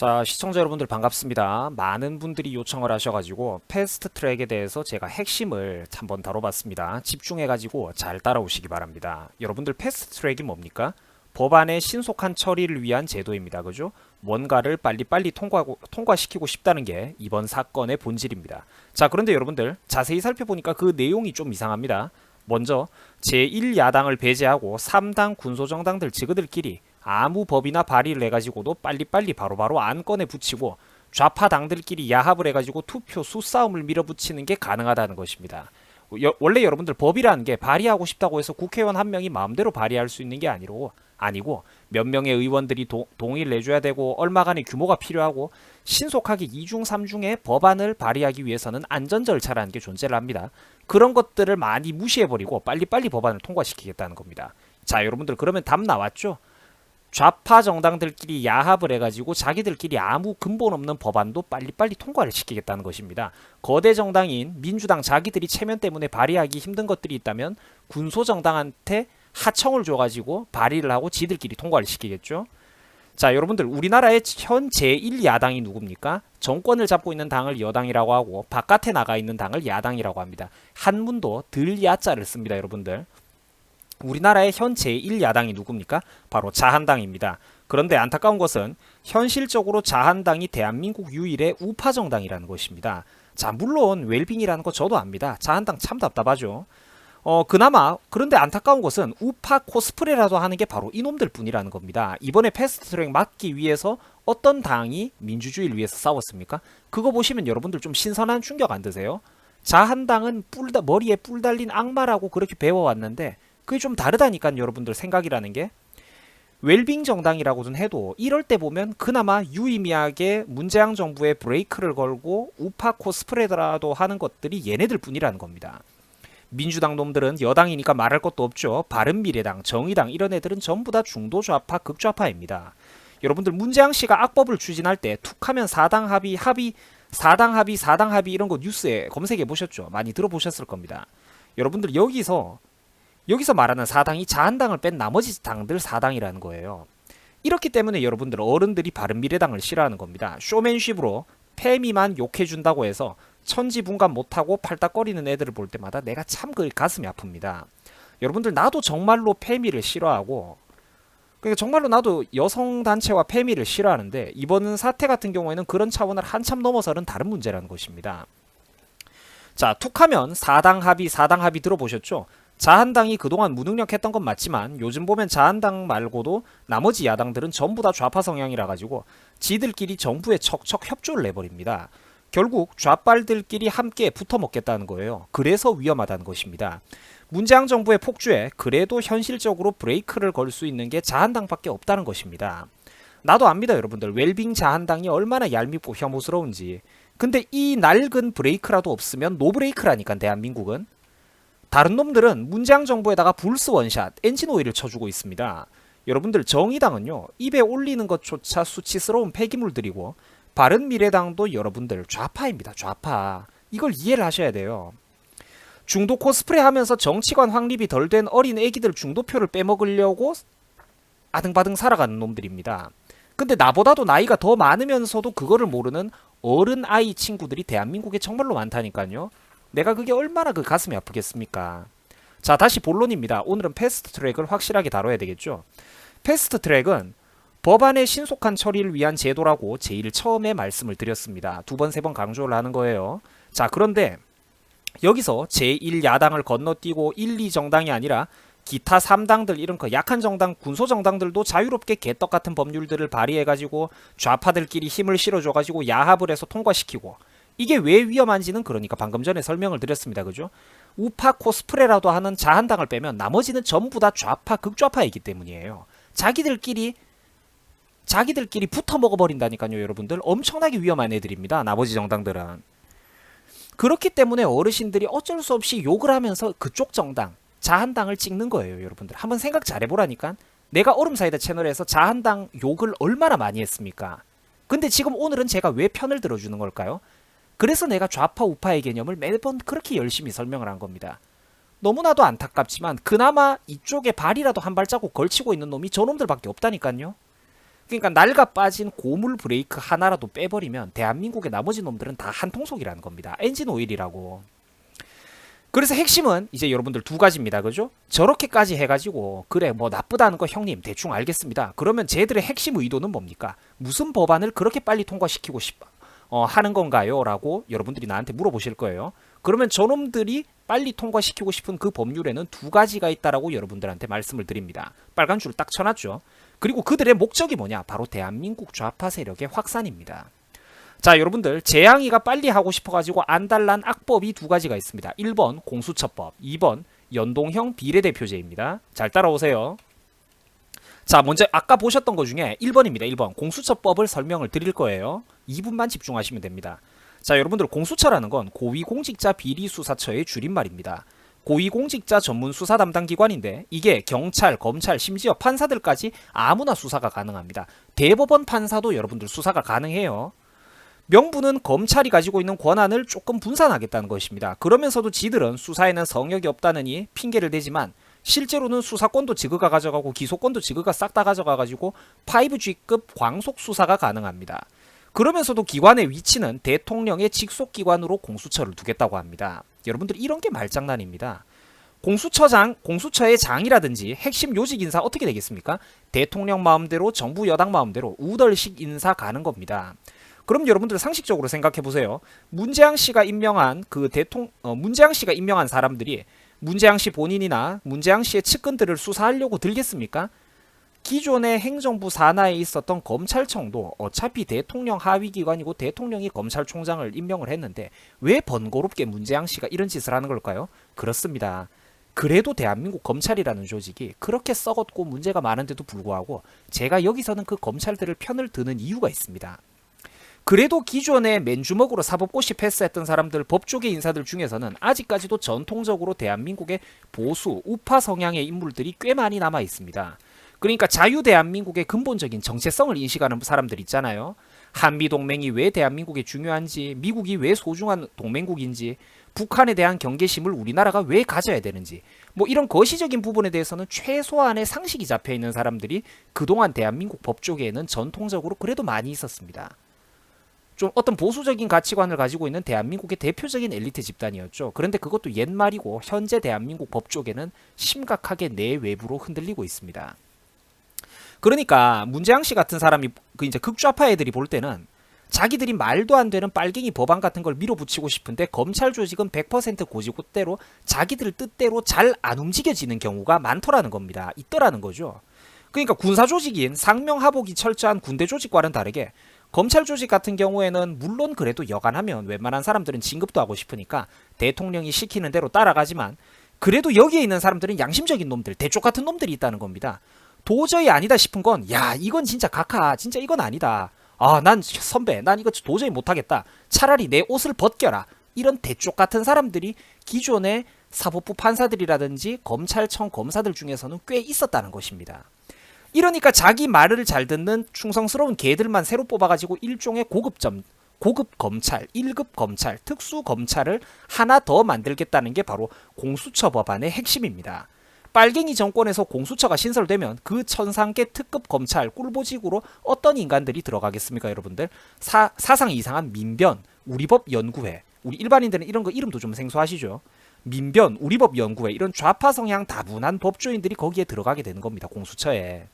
자, 시청자 여러분들 반갑습니다. 많은 분들이 요청을 하셔가지고 패스트 트랙에 대해서 제가 핵심을 한번 다뤄봤습니다. 집중해가지고 잘 따라오시기 바랍니다. 여러분들 패스트 트랙이 뭡니까? 법안의 신속한 처리를 위한 제도입니다. 그죠? 뭔가를 빨리빨리 통과시키고 싶다는 게 이번 사건의 본질입니다. 자, 그런데 여러분들 자세히 살펴보니까 그 내용이 좀 이상합니다. 먼저 제1야당을 배제하고 3당 군소정당들 지그들끼리 아무 법이나 발의를 해가지고도 빨리빨리 바로바로 안건에 붙이고 좌파 당들끼리 야합을 해가지고 투표 수싸움을 밀어붙이는 게 가능하다는 것입니다. 원래 여러분들 법이라는 게 발의하고 싶다고 해서 국회의원 한 명이 마음대로 발의할 수 있는 게 아니고 몇 명의 의원들이 동의를 내줘야 되고 얼마간의 규모가 필요하고 신속하게 2중 3중의 법안을 발의하기 위해서는 안전 절차라는 게 존재를 합니다. 그런 것들을 많이 무시해버리고 빨리빨리 법안을 통과시키겠다는 겁니다. 자, 여러분들 그러면 답 나왔죠? 좌파 정당들끼리 야합을 해가지고 자기들끼리 아무 근본 없는 법안도 빨리빨리 통과를 시키겠다는 것입니다. 거대 정당인 민주당 자기들이 체면 때문에 발의하기 힘든 것들이 있다면 군소정당한테 하청을 줘가지고 발의를 하고 지들끼리 통과를 시키겠죠. 자, 여러분들 우리나라의 현 제1야당이 누굽니까? 정권을 잡고 있는 당을 여당이라고 하고 바깥에 나가 있는 당을 야당이라고 합니다. 한문도 들 야자를 씁니다. 여러분들 우리나라의 현 제1야당이 누굽니까? 바로 자한당입니다. 그런데 안타까운 것은 현실적으로 자한당이 대한민국 유일의 우파 정당이라는 것입니다. 자, 물론 웰빙이라는 거 저도 압니다. 자한당 참 답답하죠. 그나마 그런데 안타까운 것은 우파 코스프레라도 하는 게 바로 이놈들 뿐이라는 겁니다. 이번에 패스트트랙 막기 위해서 어떤 당이 민주주의를 위해서 싸웠습니까? 그거 보시면 여러분들 좀 신선한 충격 안 드세요? 자한당은 머리에 뿔 달린 악마라고 그렇게 배워왔는데 그게 좀 다르다니까요. 여러분들 생각이라는 게 웰빙 정당이라고는 해도 이럴 때 보면 그나마 유의미하게 문재양 정부에 브레이크를 걸고 우파 코스프레라도 하는 것들이 얘네들 뿐이라는 겁니다. 민주당 놈들은 여당이니까 말할 것도 없죠. 바른미래당, 정의당 이런 애들은 전부 다 중도 좌파, 극좌파입니다. 여러분들 문재양 씨가 악법을 추진할 때 툭하면 4당 합의 이런 거 뉴스에 검색해 보셨죠? 많이 들어보셨을 겁니다. 여러분들 여기서 말하는 4당이 자한당을 뺀 나머지 당들 4당이라는 거예요. 이렇기 때문에 여러분들 어른들이 바른미래당을 싫어하는 겁니다. 쇼맨십으로 패미만 욕해준다고 해서 천지분간 못하고 팔딱거리는 애들을 볼 때마다 내가 참 그 가슴이 아픕니다. 여러분들 나도 정말로 패미를 싫어하고 그러니까 정말로 나도 여성단체와 패미를 싫어하는데 이번 사태 같은 경우에는 그런 차원을 한참 넘어서는 다른 문제라는 것입니다. 자, 툭하면 4당 합의 들어보셨죠? 자한당이 그동안 무능력했던 건 맞지만 요즘 보면 자한당 말고도 나머지 야당들은 전부 다 좌파 성향이라 가지고 지들끼리 정부에 척척 협조를 내버립니다. 결국 좌빨들끼리 함께 붙어먹겠다는 거예요. 그래서 위험하다는 것입니다. 문재양 정부의 폭주에 그래도 현실적으로 브레이크를 걸 수 있는 게 자한당밖에 없다는 것입니다. 나도 압니다. 여러분들 웰빙 자한당이 얼마나 얄밉고 혐오스러운지. 근데 이 낡은 브레이크라도 없으면 노브레이크라니까 대한민국은. 다른 놈들은 문재양 정부에다가 불스 원샷, 엔진 오일을 쳐주고 있습니다. 여러분들 정의당은요. 입에 올리는 것조차 수치스러운 폐기물들이고 바른미래당도 여러분들 좌파입니다. 좌파. 이걸 이해를 하셔야 돼요. 중도 코스프레 하면서 정치관 확립이 덜 된 어린 애기들 중도표를 빼먹으려고 아등바등 살아가는 놈들입니다. 근데 나보다도 나이가 더 많으면서도 그거를 모르는 어른 아이 친구들이 대한민국에 정말로 많다니까요. 내가 그게 얼마나 그 가슴이 아프겠습니까? 자, 다시 본론입니다. 오늘은 패스트 트랙을 확실하게 다뤄야 되겠죠. 패스트 트랙은 법안의 신속한 처리를 위한 제도라고 제일 처음에 말씀을 드렸습니다. 두 번, 세 번 강조를 하는 거예요. 자, 그런데 여기서 제1야당을 건너뛰고 1, 2정당이 아니라 기타 3당들 이런 거 약한 정당, 군소정당들도 자유롭게 개떡 같은 법률들을 발의해가지고 좌파들끼리 힘을 실어줘가지고 야합을 해서 통과시키고 이게 왜 위험한지는 그러니까 방금 전에 설명을 드렸습니다. 그죠? 우파 코스프레라도 하는 자한당을 빼면 나머지는 전부 다 좌파, 극좌파이기 때문이에요. 자기들끼리 붙어 먹어버린다니까요. 여러분들 엄청나게 위험한 애들입니다. 나머지 정당들은. 그렇기 때문에 어르신들이 어쩔 수 없이 욕을 하면서 그쪽 정당, 자한당을 찍는 거예요. 여러분들 한번 생각 잘해보라니까. 내가 얼음사이다 채널에서 자한당 욕을 얼마나 많이 했습니까? 근데 지금 오늘은 제가 왜 편을 들어주는 걸까요? 그래서 내가 좌파 우파의 개념을 매번 그렇게 열심히 설명을 한 겁니다. 너무나도 안타깝지만 그나마 이쪽에 발이라도 한 발자국 걸치고 있는 놈이 저놈들밖에 없다니까요. 그러니까 낡아 빠진 고물 브레이크 하나라도 빼버리면 대한민국의 나머지 놈들은 다 한통속이라는 겁니다. 엔진 오일이라고. 그래서 핵심은 이제 여러분들 두 가지입니다. 그죠? 저렇게까지 해가지고 그래 뭐 나쁘다는 거 형님 대충 알겠습니다. 그러면 쟤들의 핵심 의도는 뭡니까? 무슨 법안을 그렇게 빨리 통과시키고 하는 건가요? 라고 여러분들이 나한테 물어보실 거예요. 그러면 저놈들이 빨리 통과시키고 싶은 그 법률에는 두 가지가 있다라고 여러분들한테 말씀을 드립니다. 빨간 줄 딱 쳐놨죠. 그리고 그들의 목적이 뭐냐? 바로 대한민국 좌파 세력의 확산입니다. 자, 여러분들 재앙이가 빨리 하고 싶어가지고 안달난 악법이 두 가지가 있습니다. 1번 공수처법, 2번 연동형 비례대표제입니다. 잘 따라오세요. 자, 먼저 아까 보셨던 것 중에 1번입니다. 1번 공수처법을 설명을 드릴 거예요. 2분만 집중하시면 됩니다. 자, 여러분들 공수처라는 건 고위공직자 비리수사처의 줄임말입니다. 고위공직자 전문 수사 담당 기관인데 이게 경찰, 검찰, 심지어 판사들까지 아무나 수사가 가능합니다. 대법원 판사도 여러분들 수사가 가능해요. 명분은 검찰이 가지고 있는 권한을 조금 분산하겠다는 것입니다. 그러면서도 지들은 수사에는 성역이 없다느니 핑계를 대지만 실제로는 수사권도 지그가 가져가고 기소권도 지그가 싹 다 가져가가지고 5G급 광속 수사가 가능합니다. 그러면서도 기관의 위치는 대통령의 직속기관으로 공수처를 두겠다고 합니다. 여러분들 이런 게 말장난입니다. 공수처의 장이라든지 핵심 요직 인사 어떻게 되겠습니까? 대통령 마음대로 정부 여당 마음대로 우덜식 인사 가는 겁니다. 그럼 여러분들 상식적으로 생각해 보세요. 문재양 씨가 임명한 사람들이 문재양 씨 본인이나 문재양 씨의 측근들을 수사하려고 들겠습니까? 기존의 행정부 산하에 있었던 검찰청도 어차피 대통령 하위기관이고 대통령이 검찰총장을 임명을 했는데 왜 번거롭게 문재양 씨가 이런 짓을 하는 걸까요? 그렇습니다. 그래도 대한민국 검찰이라는 조직이 그렇게 썩었고 문제가 많은데도 불구하고 제가 여기서는 그 검찰들을 편을 드는 이유가 있습니다. 그래도 기존에 맨주먹으로 사법고시 패스했던 사람들, 법조계 인사들 중에서는 아직까지도 전통적으로 대한민국의 보수, 우파 성향의 인물들이 꽤 많이 남아 있습니다. 그러니까 자유 대한민국의 근본적인 정체성을 인식하는 사람들 있잖아요. 한미동맹이 왜 대한민국에 중요한지, 미국이 왜 소중한 동맹국인지, 북한에 대한 경계심을 우리나라가 왜 가져야 되는지, 뭐 이런 거시적인 부분에 대해서는 최소한의 상식이 잡혀있는 사람들이 그동안 대한민국 법조계에는 전통적으로 그래도 많이 있었습니다. 좀 어떤 보수적인 가치관을 가지고 있는 대한민국의 대표적인 엘리트 집단이었죠. 그런데 그것도 옛말이고 현재 대한민국 법조계는 심각하게 내외부로 흔들리고 있습니다. 그러니까 문재양 씨 같은 사람이 이제 극좌파 애들이 볼 때는 자기들이 말도 안 되는 빨갱이 법안 같은 걸 밀어붙이고 싶은데 검찰 조직은 100% 고지고대로 자기들 뜻대로 잘 안 움직여지는 경우가 많더라는 겁니다. 있더라는 거죠. 그러니까 군사 조직인 상명하복이 철저한 군대 조직과는 다르게 검찰 조직 같은 경우에는 물론 그래도 여간하면 웬만한 사람들은 진급도 하고 싶으니까 대통령이 시키는 대로 따라가지만 그래도 여기에 있는 사람들은 양심적인 놈들, 대쪽 같은 놈들이 있다는 겁니다. 도저히 아니다 싶은 건 야 이건 진짜 각하 진짜 이건 아니다. 아 난 선배 난 이거 도저히 못하겠다. 차라리 내 옷을 벗겨라. 이런 대쪽 같은 사람들이 기존의 사법부 판사들이라든지 검찰청 검사들 중에서는 꽤 있었다는 것입니다. 이러니까 자기 말을 잘 듣는 충성스러운 개들만 새로 뽑아가지고 일종의 고급 검찰, 1급 검찰, 특수 검찰을 하나 더 만들겠다는 게 바로 공수처 법안의 핵심입니다. 빨갱이 정권에서 공수처가 신설되면 그 천상계 특급 검찰 꿀보직으로 어떤 인간들이 들어가겠습니까, 여러분들? 사상 이상한 민변, 우리법연구회. 우리 일반인들은 이런 거 이름도 좀 생소하시죠? 민변, 우리법연구회 이런 좌파 성향 다분한 법조인들이 거기에 들어가게 되는 겁니다, 공수처에.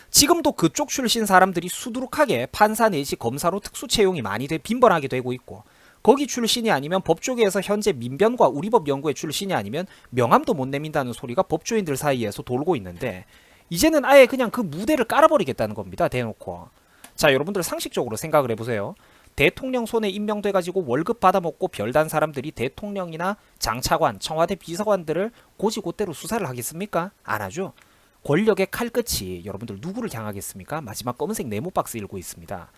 지금도 그쪽 출신 사람들이 수두룩하게 판사 내지 검사로 특수 채용이 많이 빈번하게 되고 있고 거기 출신이 아니면 법조계에서 현재 민변과 우리법연구회 출신이 아니면 명함도 못 내민다는 소리가 법조인들 사이에서 돌고 있는데 이제는 아예 그냥 그 무대를 깔아버리겠다는 겁니다. 대놓고. 자, 여러분들 상식적으로 생각을 해보세요. 대통령 손에 임명돼가지고 월급 받아먹고 별단 사람들이 대통령이나 장차관, 청와대 비서관들을 고지고대로 수사를 하겠습니까? 안 하죠. 권력의 칼끝이 여러분들 누구를 향하겠습니까? 마지막 검은색 네모박스 읽고 있습니다.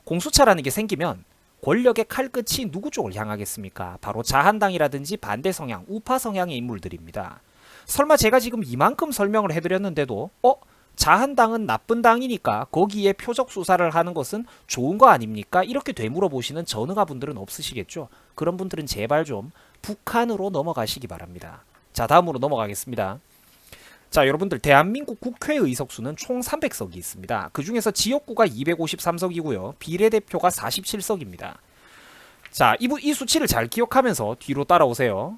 공수처라는 게 생기면 권력의 칼끝이 누구 쪽을 향하겠습니까? 바로 자한당이라든지 반대 성향, 우파 성향의 인물들입니다. 설마 제가 지금 이만큼 설명을 해드렸는데도 자한당은 나쁜 당이니까 거기에 표적 수사를 하는 것은 좋은 거 아닙니까? 이렇게 되물어보시는 전응아 분들은 없으시겠죠? 그런 분들은 제발 좀 북한으로 넘어가시기 바랍니다. 자, 다음으로 넘어가겠습니다. 자, 여러분들 대한민국 국회 의석수는 총 300석이 있습니다. 그 중에서 지역구가 253석이고요. 비례대표가 47석입니다. 자, 이 수치를 잘 기억하면서 뒤로 따라오세요.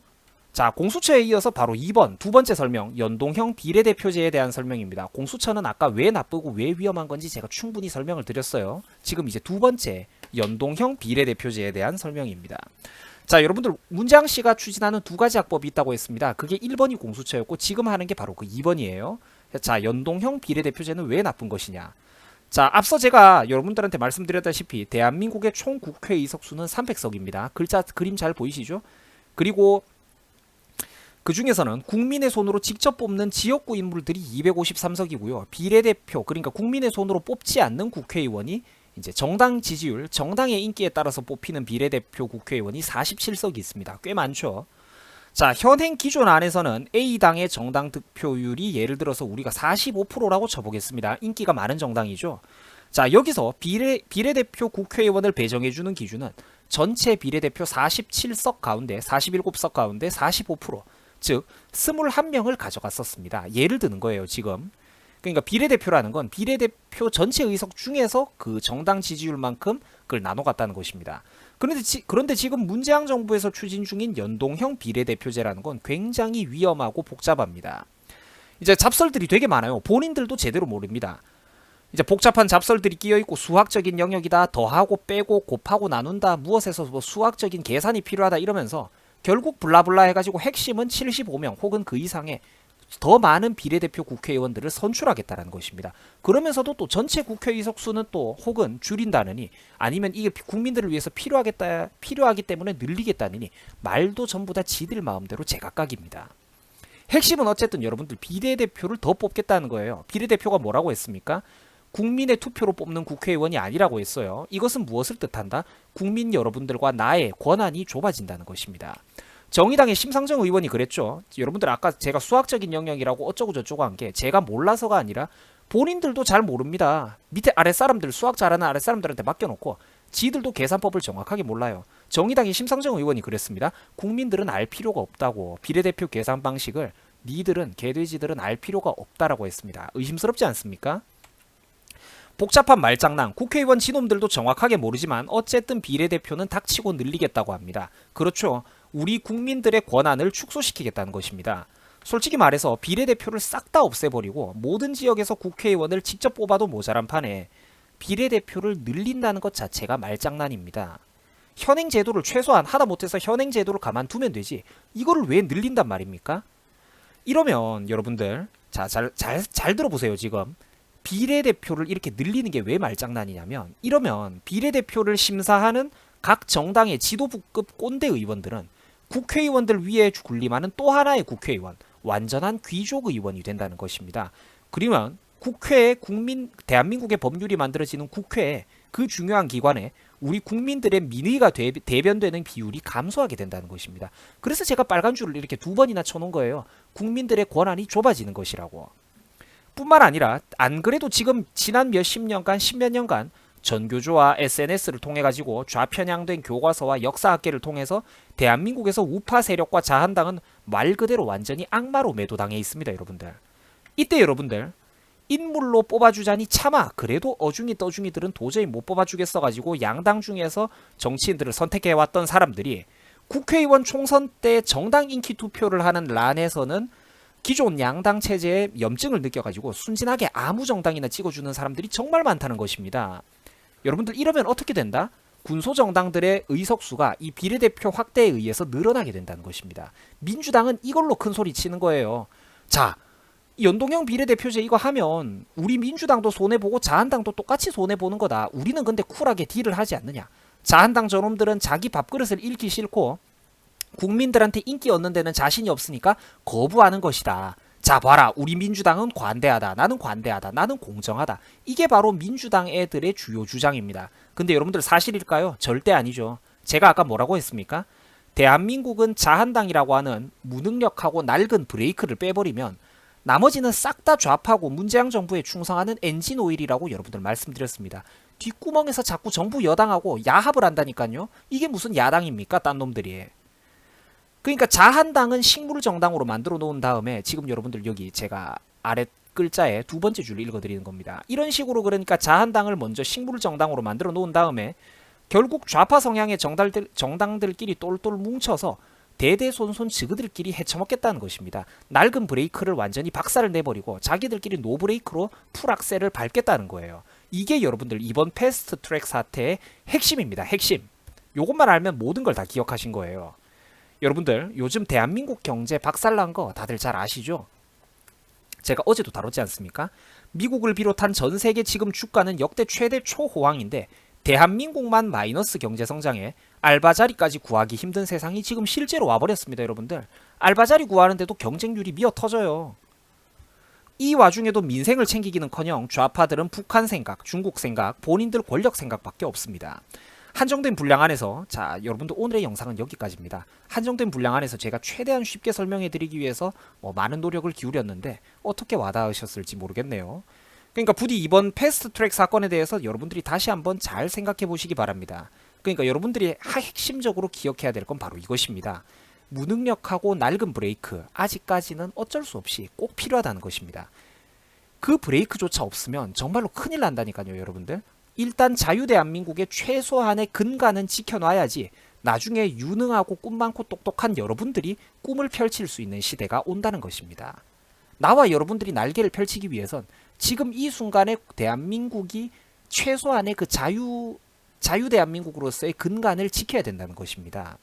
자, 공수처에 이어서 바로 2번, 두 번째 설명, 연동형 비례대표제에 대한 설명입니다. 공수처는 아까 왜 나쁘고 왜 위험한 건지 제가 충분히 설명을 드렸어요. 지금 이제 두 번째, 연동형 비례대표제에 대한 설명입니다. 자, 여러분들 문재양 씨가 추진하는 두 가지 학법이 있다고 했습니다. 그게 1번이 공수처였고 지금 하는 게 바로 그 2번이에요. 자, 연동형 비례대표제는 왜 나쁜 것이냐. 자, 앞서 제가 여러분들한테 말씀드렸다시피 대한민국의 총 국회 의석수는 300석입니다. 그림 잘 보이시죠? 그리고 그 중에서는 국민의 손으로 직접 뽑는 지역구 인물들이 253석이고요. 비례대표, 그러니까 국민의 손으로 뽑지 않는 국회의원이 이제 정당 지지율, 정당의 인기에 따라서 뽑히는 비례대표 국회의원이 47석이 있습니다. 꽤 많죠. 자, 현행 기존 안에서는 A당의 정당 득표율이 예를 들어서 우리가 45%라고 쳐보겠습니다. 인기가 많은 정당이죠. 자, 여기서 비례대표 국회의원을 배정해주는 기준은 전체 비례대표 47석 가운데 47석 가운데 45%, 즉 21명을 가져갔었습니다. 예를 드는 거예요, 지금. 그러니까 비례대표라는 건 비례대표 전체 의석 중에서 그 정당 지지율만큼 그걸 나눠 갔다는 것입니다. 그런데 지금 문재양 정부에서 추진 중인 연동형 비례대표제라는 건 굉장히 위험하고 복잡합니다. 이제 잡설들이 되게 많아요. 본인들도 제대로 모릅니다. 이제 복잡한 잡설들이 끼어있고 수학적인 영역이다, 더하고 빼고 곱하고 나눈다, 무엇에서 뭐 수학적인 계산이 필요하다 이러면서 결국 블라블라 해가지고 핵심은 75명 혹은 그 이상의 더 많은 비례대표 국회의원들을 선출하겠다는 것입니다. 그러면서도 또 전체 국회 의석수는 또 혹은 줄인다느니 아니면 이게 국민들을 위해서 필요하기 때문에 늘리겠다느니 말도 전부 다 지들 마음대로 제각각입니다. 핵심은 어쨌든 여러분들 비례대표를 더 뽑겠다는 거예요. 비례대표가 뭐라고 했습니까? 국민의 투표로 뽑는 국회의원이 아니라고 했어요. 이것은 무엇을 뜻한다? 국민 여러분들과 나의 권한이 좁아진다는 것입니다. 정의당의 심상정 의원이 그랬죠. 여러분들 아까 제가 수학적인 영역이라고 어쩌고 저쩌고 한 게 제가 몰라서가 아니라 본인들도 잘 모릅니다. 밑에 아랫사람들, 수학 잘하는 아랫사람들한테 맡겨놓고 지들도 계산법을 정확하게 몰라요. 정의당의 심상정 의원이 그랬습니다. 국민들은 알 필요가 없다고. 비례대표 계산 방식을 니들은, 개돼지들은 알 필요가 없다라고 했습니다. 의심스럽지 않습니까? 복잡한 말장난, 국회의원 지놈들도 정확하게 모르지만 어쨌든 비례대표는 닥치고 늘리겠다고 합니다. 그렇죠. 우리 국민들의 권한을 축소시키겠다는 것입니다. 솔직히 말해서 비례대표를 싹 다 없애버리고 모든 지역에서 국회의원을 직접 뽑아도 모자란 판에 비례대표를 늘린다는 것 자체가 말장난입니다. 현행 제도를 최소한 하다 못해서 현행 제도를 가만두면 되지 이거를 왜 늘린단 말입니까? 이러면 여러분들 잘 들어보세요. 지금 비례대표를 이렇게 늘리는 게 왜 말장난이냐면 이러면 비례대표를 심사하는 각 정당의 지도부급 꼰대 의원들은 국회의원들 위에 군림하는 또 하나의 국회의원, 완전한 귀족 의원이 된다는 것입니다. 그러면 국회에 대한민국의 법률이 만들어지는 국회에 그 중요한 기관에 우리 국민들의 민의가 대변되는 비율이 감소하게 된다는 것입니다. 그래서 제가 빨간 줄을 이렇게 두 번이나 쳐놓은 거예요. 국민들의 권한이 좁아지는 것이라고. 뿐만 아니라 안 그래도 지금 지난 몇십 년간, 십몇 년간 전교조와 SNS를 통해 가지고 좌편향된 교과서와 역사학계를 통해서 대한민국에서 우파 세력과 자한당은 말 그대로 완전히 악마로 매도당해 있습니다. 여러분들. 이때 여러분들 인물로 뽑아주자니 차마 그래도 어중이 떠중이들은 도저히 못 뽑아주겠어 가지고 양당 중에서 정치인들을 선택해왔던 사람들이 국회의원 총선 때 정당 인기 투표를 하는 란에서는 기존 양당 체제에 염증을 느껴가지고 순진하게 아무 정당이나 찍어주는 사람들이 정말 많다는 것입니다. 여러분들 이러면 어떻게 된다? 군소정당들의 의석수가 이 비례대표 확대에 의해서 늘어나게 된다는 것입니다. 민주당은 이걸로 큰 소리 치는 거예요. 자, 연동형 비례대표제 이거 하면 우리 민주당도 손해보고 자한당도 똑같이 손해보는 거다. 우리는 근데 쿨하게 딜을 하지 않느냐. 자한당 저놈들은 자기 밥그릇을 잃기 싫고 국민들한테 인기 얻는 데는 자신이 없으니까 거부하는 것이다. 자 봐라, 우리 민주당은 관대하다, 나는 관대하다, 나는 공정하다. 이게 바로 민주당 애들의 주요 주장입니다. 근데 여러분들 사실일까요? 절대 아니죠. 제가 아까 뭐라고 했습니까? 대한민국은 자한당이라고 하는 무능력하고 낡은 브레이크를 빼버리면 나머지는 싹 다 좌파고 문재양 정부에 충성하는 엔진 오일이라고 여러분들 말씀드렸습니다. 뒷구멍에서 자꾸 정부 여당하고 야합을 한다니까요. 이게 무슨 야당입니까? 딴 놈들이. 그러니까 자한당은 식물 정당으로 만들어 놓은 다음에 지금 여러분들 여기 제가 아래 글자에 두 번째 줄 읽어드리는 겁니다. 이런 식으로 그러니까 자한당을 먼저 식물 정당으로 만들어 놓은 다음에 결국 좌파 성향의 정당들끼리 똘똘 뭉쳐서 대대손손 지그들끼리 헤쳐먹겠다는 것입니다. 낡은 브레이크를 완전히 박살을 내버리고 자기들끼리 노브레이크로 풀악셀을 밟겠다는 거예요. 이게 여러분들 이번 패스트 트랙 사태의 핵심입니다. 핵심. 요것만 알면 모든 걸 다 기억하신 거예요. 여러분들 요즘 대한민국 경제 박살난 거 다들 잘 아시죠? 제가 어제도 다뤘지 않습니까? 미국을 비롯한 전 세계 지금 주가는 역대 최대 초호황인데 대한민국만 마이너스 경제 성장에 알바 자리까지 구하기 힘든 세상이 지금 실제로 와버렸습니다. 여러분들 알바 자리 구하는데도 경쟁률이 미어 터져요. 이 와중에도 민생을 챙기기는커녕 좌파들은 북한 생각, 중국 생각, 본인들 권력 생각밖에 없습니다. 한정된 분량 안에서 자 여러분들 오늘의 영상은 여기까지입니다. 한정된 분량 안에서 제가 최대한 쉽게 설명해 드리기 위해서 많은 노력을 기울였는데 어떻게 와닿으셨을지 모르겠네요. 그러니까 부디 이번 패스트 트랙 사건에 대해서 여러분들이 다시 한번 잘 생각해 보시기 바랍니다. 그러니까 여러분들이 핵심적으로 기억해야 될 건 바로 이것입니다. 무능력하고 낡은 브레이크 아직까지는 어쩔 수 없이 꼭 필요하다는 것입니다. 그 브레이크조차 없으면 정말로 큰일 난다니까요. 여러분들 일단 자유대한민국의 최소한의 근간은 지켜놔야지 나중에 유능하고 꿈 많고 똑똑한 여러분들이 꿈을 펼칠 수 있는 시대가 온다는 것입니다. 나와 여러분들이 날개를 펼치기 위해선 지금 이 순간에 대한민국이 최소한의 그 자유대한민국으로서의 근간을 지켜야 된다는 것입니다.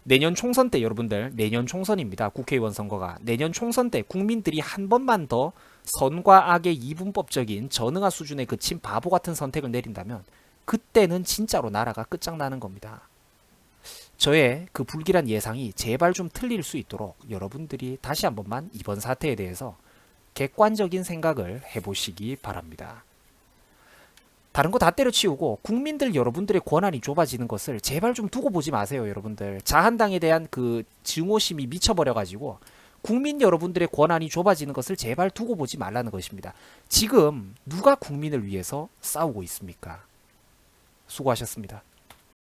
내년 총선 때 여러분들 내년 총선입니다. 국회의원 선거가 내년 총선 때 국민들이 한 번만 더 선과 악의 이분법적인 전응화 수준에 그친 바보 같은 선택을 내린다면 그때는 진짜로 나라가 끝장나는 겁니다. 저의 그 불길한 예상이 제발 좀 틀릴 수 있도록 여러분들이 다시 한 번만 이번 사태에 대해서 객관적인 생각을 해보시기 바랍니다. 다른 거 다 때려치우고 국민들 여러분들의 권한이 좁아지는 것을 제발 좀 두고 보지 마세요. 여러분들 자한당에 대한 그 증오심이 미쳐버려가지고 국민 여러분들의 권한이 좁아지는 것을 제발 두고 보지 말라는 것입니다. 지금 누가 국민을 위해서 싸우고 있습니까? 수고하셨습니다.